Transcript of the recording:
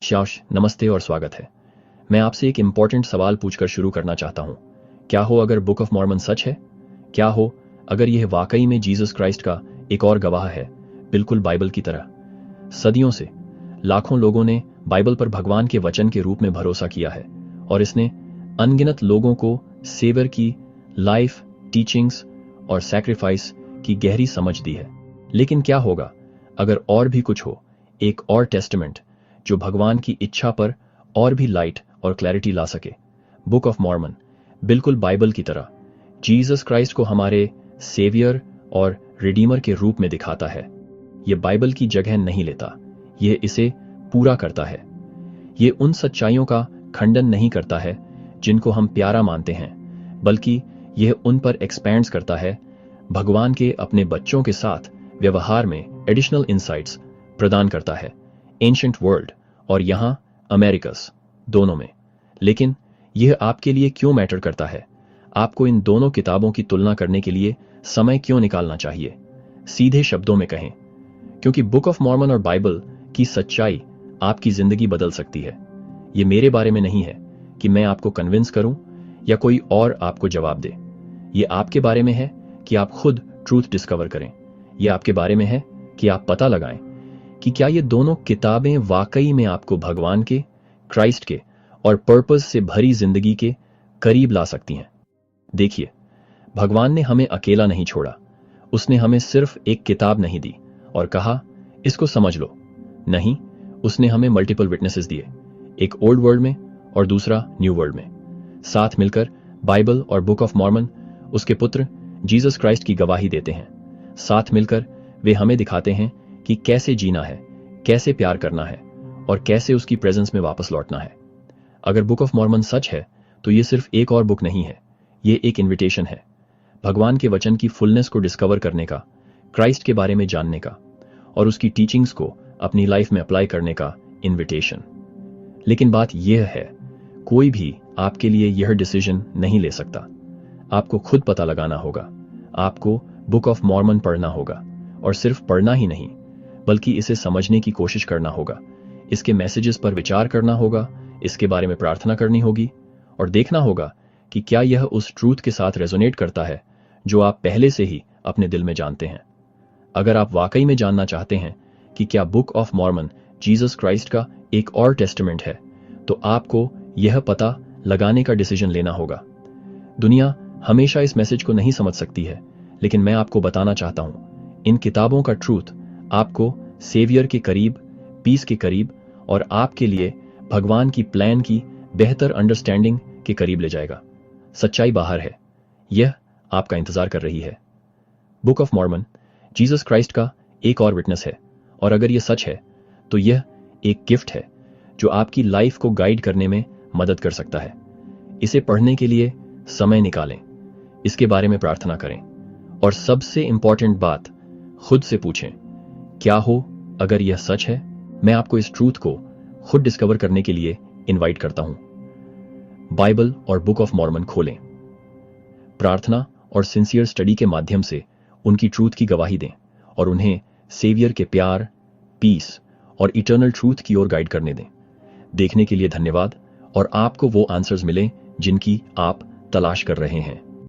शाश, नमस्ते और स्वागत है। मैं आपसे एक इम्पॉर्टेंट सवाल पूछकर शुरू करना चाहता हूँ। क्या हो अगर बुक ऑफ मॉर्मन सच है? क्या हो अगर यह वाकई में जीसस क्राइस्ट का एक और गवाह है, बिल्कुल बाइबल की तरह? सदियों से लाखों लोगों ने बाइबल पर भगवान के वचन के रूप में भरोसा किया है और इसने अनगिनत लोगों को सेवर की लाइफ, टीचिंग्स और सैक्रिफाइस की गहरी समझ दी है। लेकिन क्या होगा अगर और भी कुछ हो, एक और टेस्टामेंट जो भगवान की इच्छा पर और भी लाइट और क्लैरिटी ला सके? बुक ऑफ मॉर्मन बिल्कुल बाइबल की तरह जीसस क्राइस्ट को हमारे सेवियर और रिडीमर के रूप में दिखाता है। यह बाइबल की जगह नहीं लेता, यह इसे पूरा करता है। यह उन सच्चाइयों का खंडन नहीं करता है जिनको हम प्यारा मानते हैं, बल्कि यह उन पर एक्सपैंड्स करता है। भगवान के अपने बच्चों के साथ व्यवहार में एडिशनल इंसाइट्स प्रदान करता है, एंशिएंट वर्ल्ड और यहां अमेरिकस, दोनों में। लेकिन यह आपके लिए क्यों मैटर करता है? आपको इन दोनों किताबों की तुलना करने के लिए समय क्यों निकालना चाहिए? सीधे शब्दों में कहें, क्योंकि बुक ऑफ मॉर्मन और बाइबल की सच्चाई आपकी जिंदगी बदल सकती है। यह मेरे बारे में नहीं है कि मैं आपको कन्विंस करूं या कोई और आपको जवाब दे। यह आपके बारे में है कि आप खुद ट्रूथ डिस्कवर करें। यह आपके बारे में है कि आप पता लगाएं कि क्या ये दोनों किताबें वाकई में आपको भगवान के, क्राइस्ट के और पर्पस से भरी जिंदगी के करीब ला सकती हैं। देखिए, भगवान ने हमें अकेला नहीं छोड़ा। उसने हमें सिर्फ एक किताब नहीं दी और कहा इसको समझ लो। नहीं, उसने हमें मल्टीपल विटनेसेस दिए, एक ओल्ड वर्ल्ड में और दूसरा न्यू वर्ल्ड में। साथ मिलकर बाइबल और बुक ऑफ मॉर्मन उसके पुत्र जीसस क्राइस्ट की गवाही देते हैं। साथ मिलकर वे हमें दिखाते हैं कि कैसे जीना है, कैसे प्यार करना है और कैसे उसकी प्रेजेंस में वापस लौटना है। अगर बुक ऑफ मॉर्मन सच है तो ये सिर्फ एक और बुक नहीं है, ये एक इन्विटेशन है भगवान के वचन की फुलनेस को डिस्कवर करने का, क्राइस्ट के बारे में जानने का और उसकी टीचिंग्स को अपनी लाइफ में अप्लाई करने का इन्विटेशन। लेकिन बात यह है, कोई भी आपके लिए यह डिसीजन नहीं ले सकता। आपको खुद पता लगाना होगा। आपको बुक ऑफ मॉर्मन पढ़ना होगा और सिर्फ पढ़ना ही नहीं, बल्कि इसे समझने की कोशिश करना होगा। इसके मैसेजेस पर विचार करना होगा, इसके बारे में प्रार्थना करनी होगी और देखना होगा कि क्या यह उस ट्रूथ के साथ रेजोनेट करता है जो आप पहले से ही अपने दिल में जानते हैं। अगर आप वाकई में जानना चाहते हैं कि क्या book of Mormon Jesus Christ का एक और टेस्टामेंट है, तो आपको यह पता लगाने का डिसीजन लेना होगा। दुनिया हमेशा इस मैसेज को नहीं समझ सकती है, लेकिन मैं आपको बताना चाहता हूं, इन किताबों का ट्रूथ आपको सेवियर के करीब, पीस के करीब और आपके लिए भगवान की प्लान की बेहतर अंडरस्टैंडिंग के करीब ले जाएगा। सच्चाई बाहर है, यह आपका इंतजार कर रही है। Book of Mormon Jesus Christ का एक और विटनेस है और अगर यह सच है तो यह एक गिफ्ट है जो आपकी लाइफ को गाइड करने में मदद कर सकता है। इसे पढ़ने के लिए समय निकालें, इसके बारे में प्रार्थना करें और सबसे इंपॉर्टेंट बात, खुद से पूछें, क्या हो अगर यह सच है? मैं आपको इस ट्रूथ को खुद डिस्कवर करने के लिए इनवाइट करता हूं। बाइबल और बुक ऑफ मॉर्मन खोलें, प्रार्थना और सिंसियर स्टडी के माध्यम से उनकी ट्रूथ की गवाही दें और उन्हें सेवियर के प्यार, पीस और इटर्नल ट्रूथ की ओर गाइड करने दें। देखने के लिए धन्यवाद और आपको वो आंसर्स मिलें जिनकी आप तलाश कर रहे हैं।